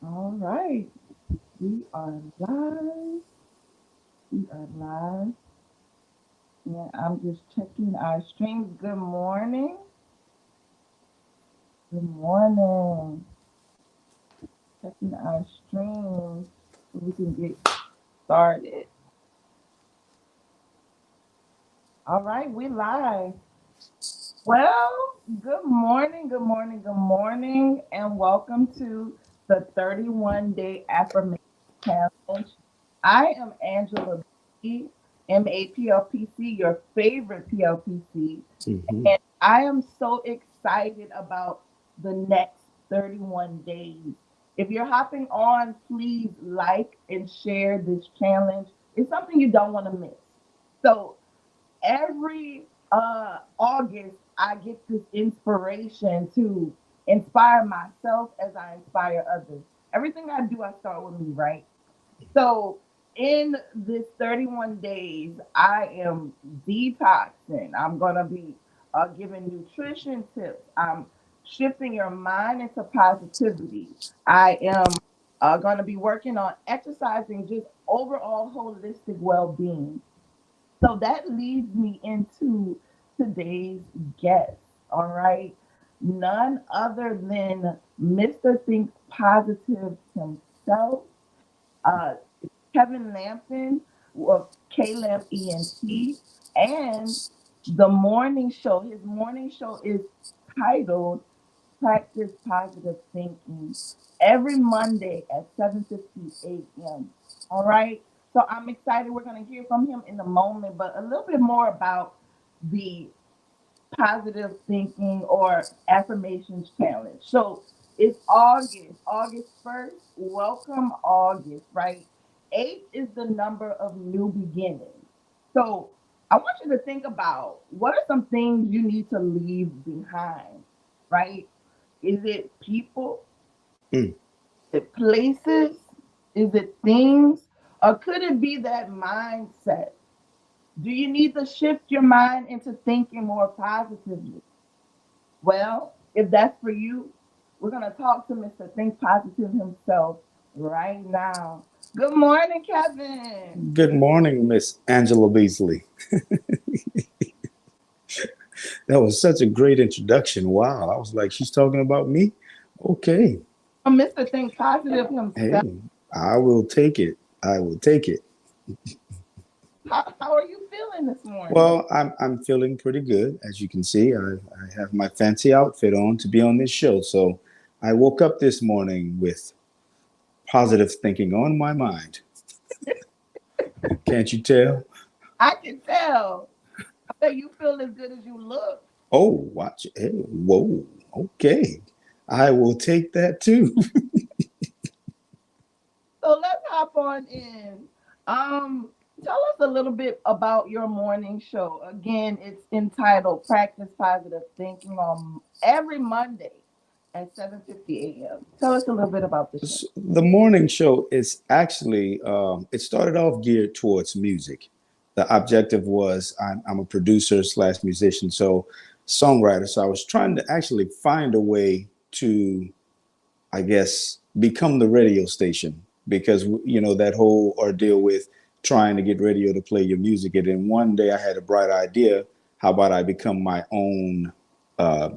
All right, we are live. We are live. And I'm just checking our streams. Good morning. Good morning. Checking our streams so we can get started. All right, we live. Well, good morning, good morning, good morning, and welcome to the 31-day affirmation challenge. I am Angela B, MAPLPC, your favorite PLPC, Hmm. and I am so excited about the next 31 days. If you're hopping on, please like and share this challenge. It's something you don't want to miss. So every August, I get this inspiration to inspire myself as I inspire others. Everything I do, I start with me, right? So, in this 31 days, I am detoxing. I'm going to be giving nutrition tips. I'm shifting your mind into positivity. I am going to be working on exercising, just overall holistic well being. So that leads me into today's guest. All right. None other than Mr. Think Positive himself, uh, Kevin Lampton of K-Lamp ENT, and the morning show. His morning show is titled Practice Positive Thinking every Monday at 7:50 a.m. All right. So I'm excited. We're going to hear from him in a moment, but a little bit more about the positive thinking or affirmations challenge. So it's August 1st. Welcome, August, right? Eight is the number of new beginnings. So I want you to think about what are some things you need to leave behind, right? Is it people? Mm. Is it places? Is it things? Or could it be that mindset? Do you need to shift your mind into thinking more positively? Well, if that's for you, we're going to talk to Mr. Think Positive himself right now. Good morning, Kevin. Good morning, Miss Angela Beasley. That was such a great introduction. Wow. I was like, she's talking about me? Okay. Mr. Think Positive himself. Hey, I will take it. I will take it. How are you feeling this morning? Well, I'm feeling pretty good. As you can see, I have my fancy outfit on to be on this show. So I woke up this morning with positive thinking on my mind. Can't you tell? I can tell. I bet you feel as good as you look. Oh, watch it. Hey, whoa. Okay. I will take that too. So let's hop on in. Um, Tell us a little bit about your morning show. Again, it's entitled Practice Positive Thinking on every Monday at 7:50 a.m. Tell us a little bit about the show. The morning show is actually it started off geared towards music. The objective was I'm a producer slash musician, so songwriter. So I was trying to actually find a way to, I guess, become the radio station because that whole ordeal with trying to get radio to play your music. And then one day I had a bright idea. How about I become my own uh,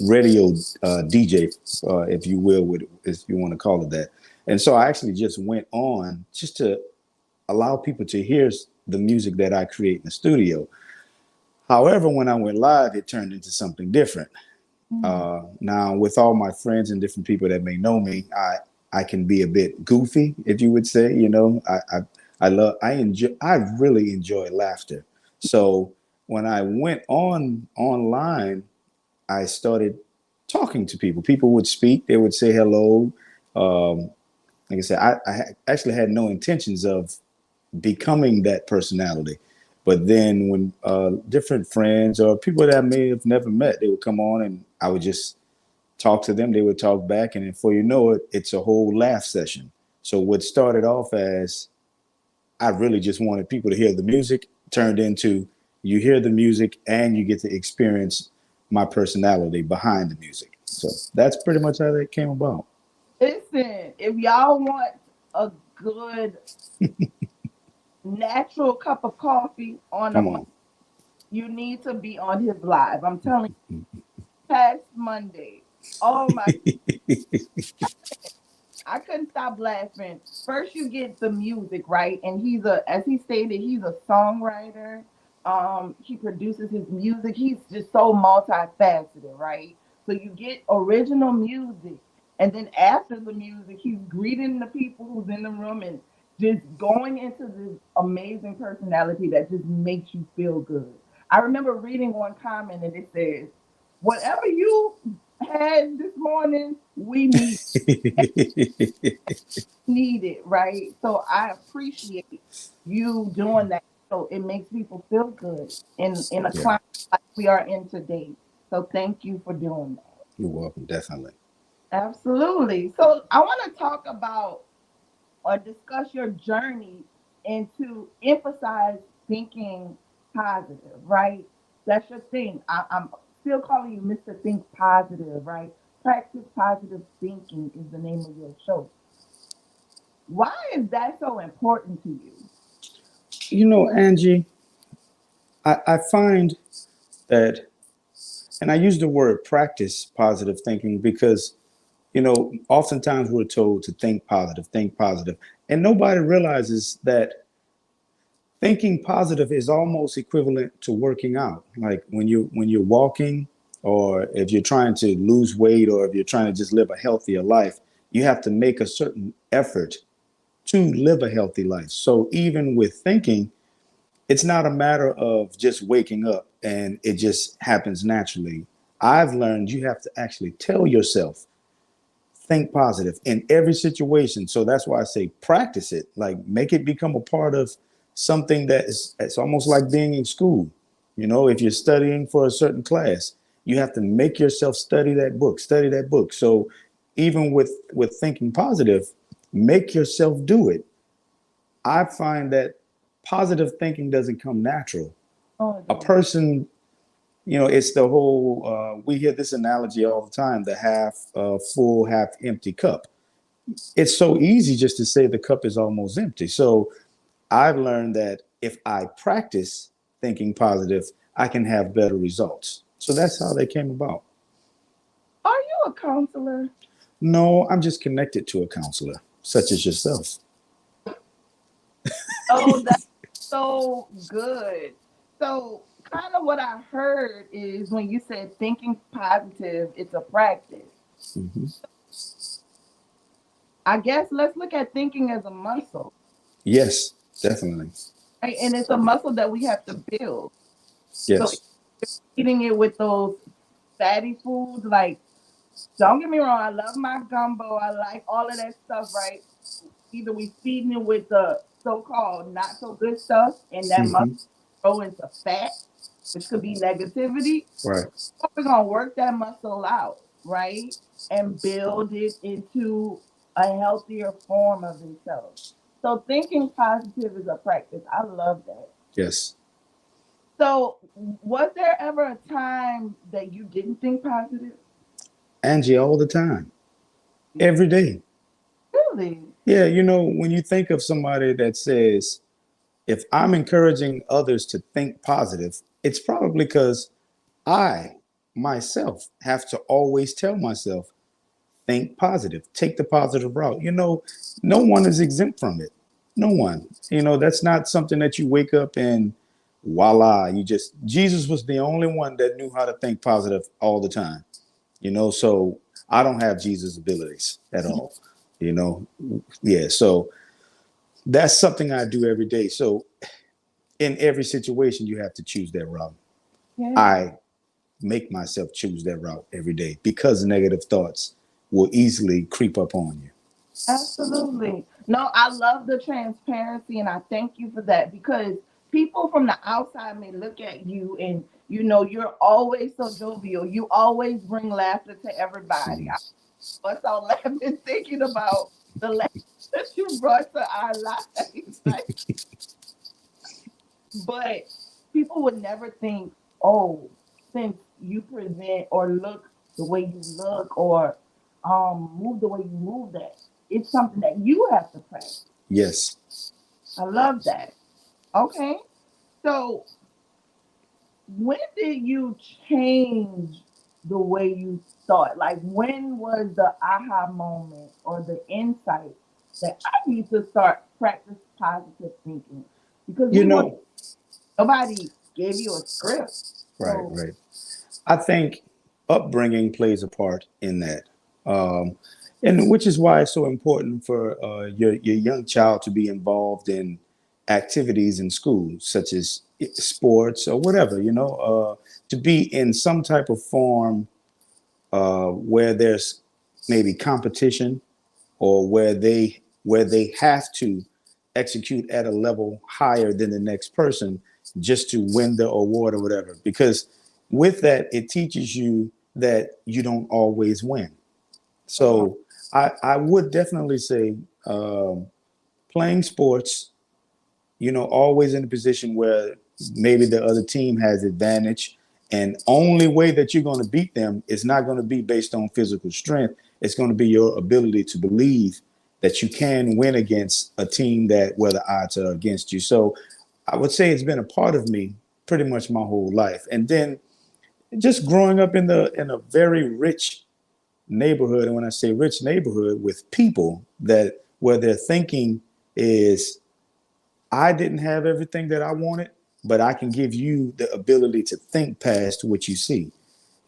radio DJ, if you will, if you want to call it that. And so I actually just went on just to allow people to hear the music that I create in the studio. However, when I went live, it turned into something different. Mm. Now, with all my friends and different people that may know me, I can be a bit goofy, if you would say. I really enjoy laughter. So when I went online, I started talking to people. People would speak, they would say hello. Um, like I said, I actually had no intentions of becoming that personality. But then when different friends or people that I may have never met, they would come on and I would just talk to them. They would talk back. And before you know it, it's a whole laugh session. So what started off as I really just wanted people to hear the music turned into you hear the music and you get to experience my personality behind the music. So that's pretty much how that came about. It Listen, if y'all want a good natural cup of coffee on a Come Monday, on. you need to be on his live. I'm telling you, past Monday. Oh my, I couldn't stop laughing. First, you get the music, right? And as he stated, he's a songwriter. He produces his music. He's just so multifaceted, right? So you get original music, and then after the music, he's greeting the people who's in the room and just going into this amazing personality that just makes you feel good. I remember reading one comment and it says, "Whatever you had this morning, we need it, right?" So I appreciate you doing that. So it makes people feel good in a Yeah, climate like we are in today. So thank you for doing that. you're welcome. Definitely. Absolutely. So I want to talk about or discuss your journey and to emphasize thinking positive, right? That's your thing. I'm still calling you Mr. Think Positive, right? Practice positive thinking is the name of your show. Why is that so important to you? Angie, I find that, and I use the word practice positive thinking because, oftentimes we're told to think positive, and nobody realizes that thinking positive is almost equivalent to working out. Like when you're walking, or if you're trying to lose weight, or if you're trying to just live a healthier life, you have to make a certain effort to live a healthy life. So even with thinking, it's not a matter of just waking up and it just happens naturally. I've learned you have to actually tell yourself, think positive in every situation. So that's why I say practice it, like make it become a part of something that is, it's almost like being in school. If you're studying for a certain class, you have to make yourself study that book. So even with thinking positive, make yourself do it. I find that positive thinking doesn't come natural. Oh, A don't. person, it's the whole, we hear this analogy all the time, the half full, half empty cup. It's so easy just to say the cup is almost empty. So I've learned that if I practice thinking positive, I can have better results. So that's how they came about. Are you a counselor? No, I'm just connected to a counselor, such as yourself. Oh, that's so good. So, kind of what I heard is when you said thinking positive, it's a practice. Mhm. I guess let's look at thinking as a muscle, Yes, definitely. right? And it's a muscle that we have to build. So, Yes. eating it with those fatty foods, like, don't get me wrong, I love my gumbo, I like all of that stuff, right? Either we feeding it with the so-called not so good stuff, and that muscle Hmm. grow into fat, which could be negativity, Right. or we're gonna work that muscle out, right? And build it into a healthier form of itself. So thinking positive is a practice. I love that. Yes. So was there ever a time that you didn't think positive? Angie, all the time, every day. Really? Yeah, when you think of somebody that says, if I'm encouraging others to think positive, it's probably because I myself have to always tell myself, think positive, take the positive route. No one is exempt from it. No one. That's not something that you wake up and voila, Jesus was the only one that knew how to think positive all the time. So I don't have Jesus' abilities at all. You know, yeah. So that's something I do every day. So in every situation, you have to choose that route. Yeah. I make myself choose that route every day because negative thoughts will easily creep up on you. Absolutely. No, I love the transparency and I thank you for that because people from the outside may look at you and you're always so jovial. You always bring laughter to everybody. Mhm. I bust out laughing thinking about the laughter that you brought to our lives. Like, but people would never think, oh, since you present or look the way you look or move the way you move that. It's something that you have to practice. Yes. I love that. Okay. So when did you change the way you thought? Like when was the aha moment or the insight that I need to start practice positive thinking? Because You we were know, nobody gave you a script. right, So right. I think upbringing plays a part in that. Um, and which is why it's so important for your young child to be involved in activities in school, such as sports or whatever, to be in some type of form where there's maybe competition or where they have to execute at a level higher than the next person just to win the award or whatever. Because with that, it teaches you that you don't always win. uh-huh. So I would definitely say playing sports, always in a position where maybe the other team has advantage. And only way that you're going to beat them is not going to be based on physical strength. It's going to be your ability to believe that you can win against a team that where the odds are against you. So I would say it's been a part of me pretty much my whole life. And then just growing up in a very rich neighborhood, and when I say rich neighborhood, with people that where their thinking is I didn't have everything that I wanted, but I can give you the ability to think past what you see.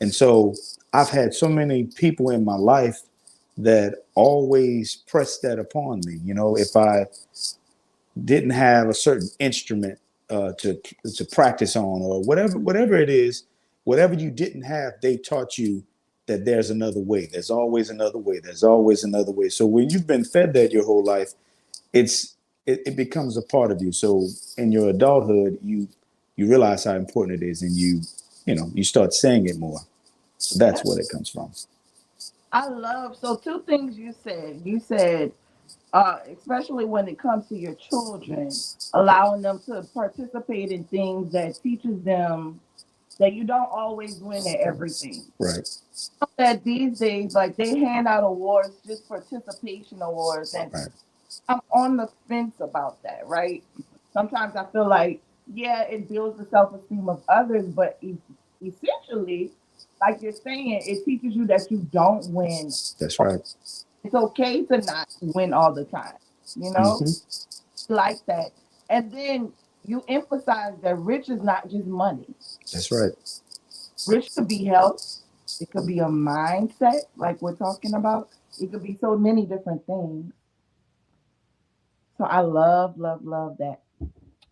And so I've had so many people in my life that always press that upon me. If I didn't have a certain instrument to practice on, or whatever it is, whatever you didn't have, they taught you that there's another way. There's always another way. There's always another way. So when you've been fed that your whole life, it becomes a part of you. So in your adulthood, you realize how important it is, and you start saying it more. So that's Yes. what it comes from. I love so two things you said. You said especially when it comes to your children, allowing them to participate in things that teaches them that you don't always win at everything. Right. That these days, like they hand out awards, just participation awards, and Right. I'm on the fence about that, right? Sometimes I feel like, yeah, it builds the self esteem of others, but essentially, like you're saying, it teaches you that you don't win. That's right. It's okay to not win all the time, you know? Hmm. Like that. And then you emphasize that rich is not just money. That's right. Rich could be health, it could be a mindset, like we're talking about. It could be so many different things. So I love, love, love that.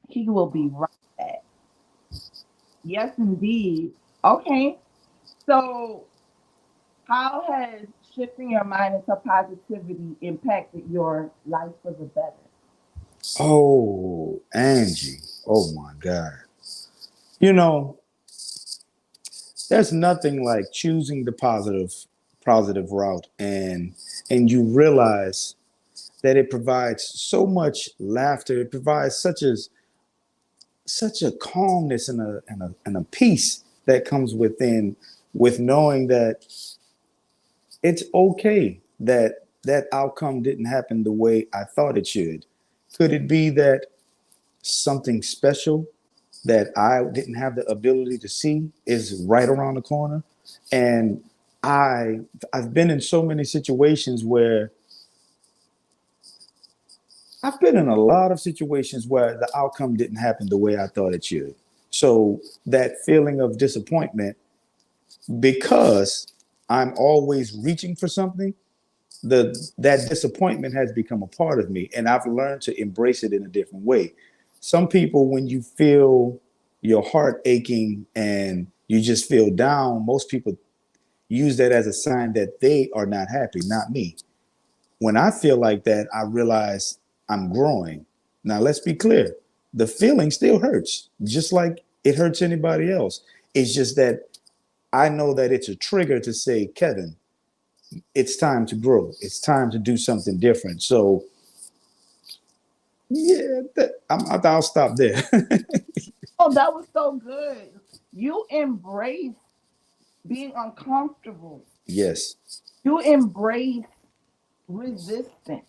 He will be right back. Yes, indeed. Okay. So, how has shifting your mind into positivity impacted your life for the better? Oh, Angie. Oh my God. You know, there's nothing like choosing the positive route, and you realize that it provides so much laughter. It provides such a calmness and a peace that comes with knowing that it's okay that that outcome didn't happen the way I thought it should. Could it be that something special that I didn't have the ability to see is right around the corner? And I've been in so many situations where I've been in a lot of situations where the outcome didn't happen the way I thought it should. So that feeling of disappointment, because I'm always reaching for something, that disappointment has become a part of me, and I've learned to embrace it in a different way. Some people, when you feel your heart aching and you just feel down, most people use that as a sign that they are not happy, not me. When I feel like that, I realize I'm growing. Now, let's be clear, the feeling still hurts, just like it hurts anybody else. It's just that I know that it's a trigger to say, Kevin, it's time to grow. It's time to do something different. So, yeah, I'll stop there. Oh, that was so good. You embrace being uncomfortable. Yes. You embrace resistance.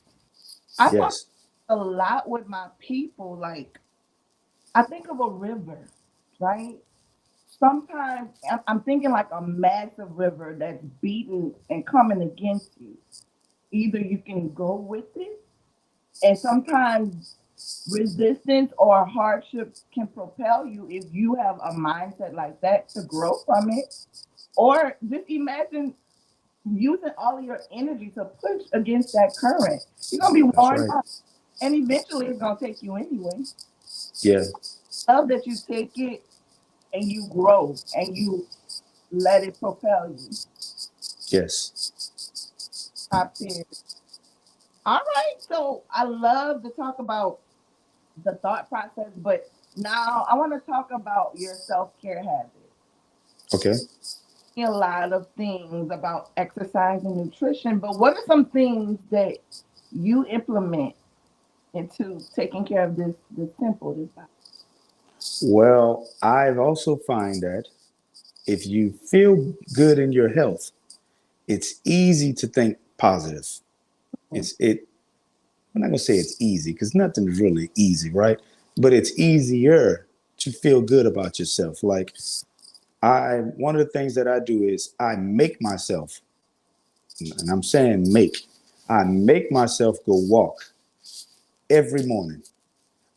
I talk Yes, a lot with my people. Like, I think of a river, right? Sometimes I'm thinking like a massive river that's beating and coming against you. Either you can go with it, and sometimes resistance or hardship can propel you if you have a mindset like that to grow from it. Or just imagine using all of your energy to push against that current. You're gonna be that's worn right. out, and eventually it's gonna take you anyway. Yeah, Love that you take it and you grow and you let it propel you. yes. Top tier. All right, so I love to talk about the thought process, but now I want to talk about your self care habits. Okay. A lot of things about exercise and nutrition, but what are some things that you implement into taking care of this temple, this body? Well, I've also find that if you feel good in your health, it's easy to think positive. It. I'm not gonna say it's easy because nothing's really easy, right? But it's easier to feel good about yourself. Like one of the things that I do is I make myself, and I'm saying I make myself go walk every morning.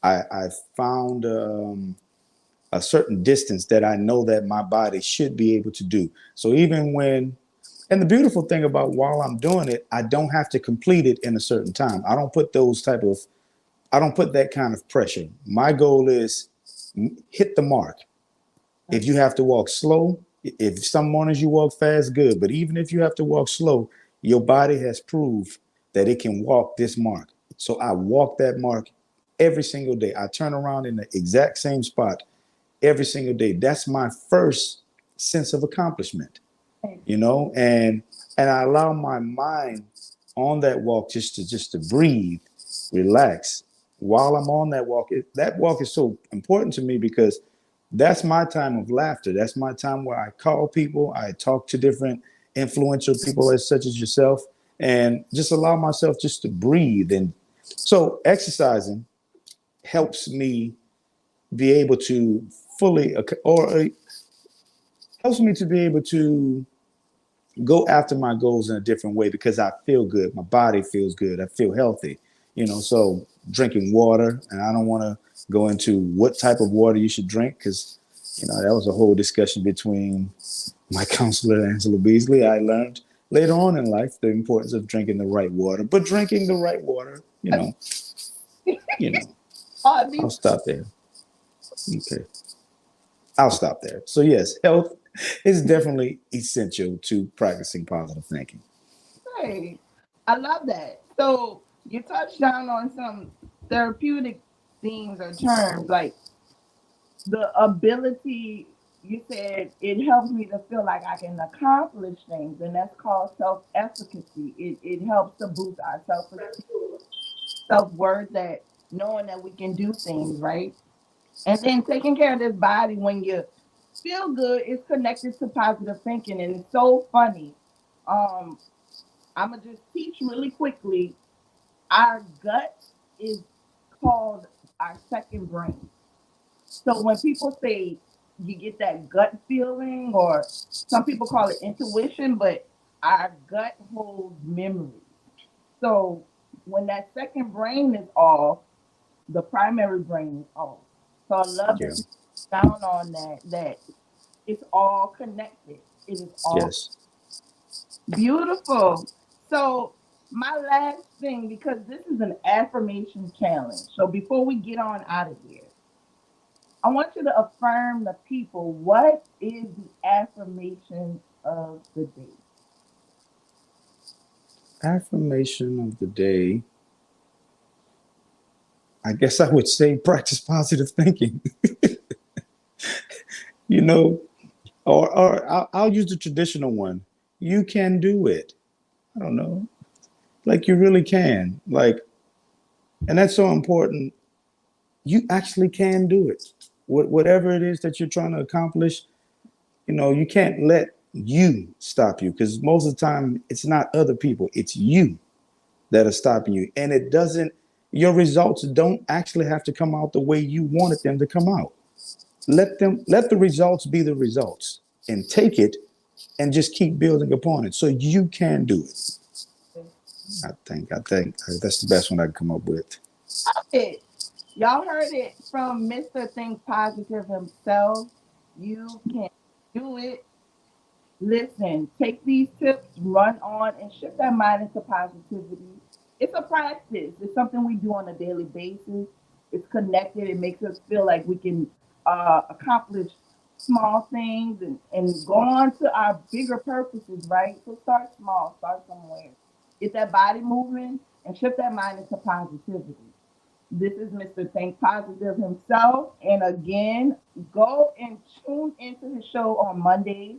I found a certain distance that I know that my body should be able to do. So even when, and the beautiful thing about while I'm doing it, I don't have to complete it in a certain time. I don't put that kind of pressure. My goal is hit the mark. If you have to walk slow, if some mornings you walk fast, good. But even if you have to walk slow, your body has proved that it can walk this mark. So I walk that mark every single day. I turn around in the exact same spot every single day. That's my first sense of accomplishment, you know, and I allow my mind on that walk just to breathe, relax while I'm on that walk. That walk is so important to me because that's my time of laughter. That's my time where I call people, I talk to different influential people as such as yourself, and just allow myself just to breathe. And so exercising helps me be able to fully or helps me to be able to go after my goals in a different way because I feel good. My body feels good. I feel healthy. You know, so drinking water, and I don't want to go into what type of water you should drink because, you know, that was a whole discussion between my counselor, Angela Beasley. I learned later on in life the importance of drinking the right water, but drinking the right water, you know, Oh, I'll these stop there. Okay. I'll stop there. So yes, health is definitely essential to practicing positive thinking. great. I love that. So you touched down on some therapeutic themes or terms like the ability. You said it helps me to feel like I can accomplish things, and that's called self efficacy. It helps to boost our self worth, that knowing that we can do things, right? And then taking care of this body when you feel good is connected to positive thinking. And it's so funny. Um, I'm gonna just teach really quickly. Our gut is called our second brain. So when people say you get that gut feeling, or some people call it intuition, but our gut holds memory. So when that second brain is off, the primary brain is off. So I love Yeah. that you found on that it's all connected. It is all Yes. beautiful. So my last thing, because this is an affirmation challenge. So before we get on out of here, I want you to affirm the people. What is the affirmation of the day? Affirmation of the day. I guess I would say practice positive thinking. you know, or I'll use the traditional one. You can do it. I don't know. Like you really can. Like, and that's so important. You actually can do it. Whatever it is that you're trying to accomplish, you know, you can't let you stop you, because most of the time it's not other people, it's you that are stopping you. And it doesn't, your results don't actually have to come out the way you wanted them to come out. Let the results be the results, and take it and just keep building upon it so you can do it. I think that's the best one I can come up with. It. Y'all heard it from Mr. Think Positive himself. You can do it. Listen, take these tips, run on, and shift that mind into positivity. It's a practice. It's something we do on a daily basis. It's connected. It makes us feel like we can accomplish small things and go on to our bigger purposes, right? So start small, start somewhere. Get that body moving and shift that mind into positivity. This is Mr. Think Positive himself. And again, go and tune into his show on Mondays.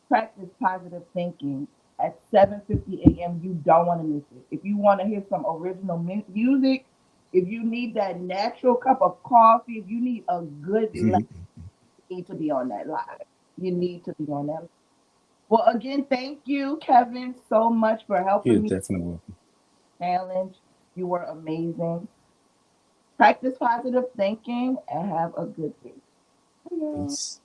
Practice positive thinking at 7:50 a.m. You don't want to miss it. If you want to hear some original music, if you need that natural cup of coffee, if you need a good laugh, Mhm. you need to be on that live. You need to be on that. Well, again, thank you, Kevin, so much for You're helping me definitely welcome. challenge. You were amazing. Practice positive thinking and have a good day. Bye, y'all. Peace.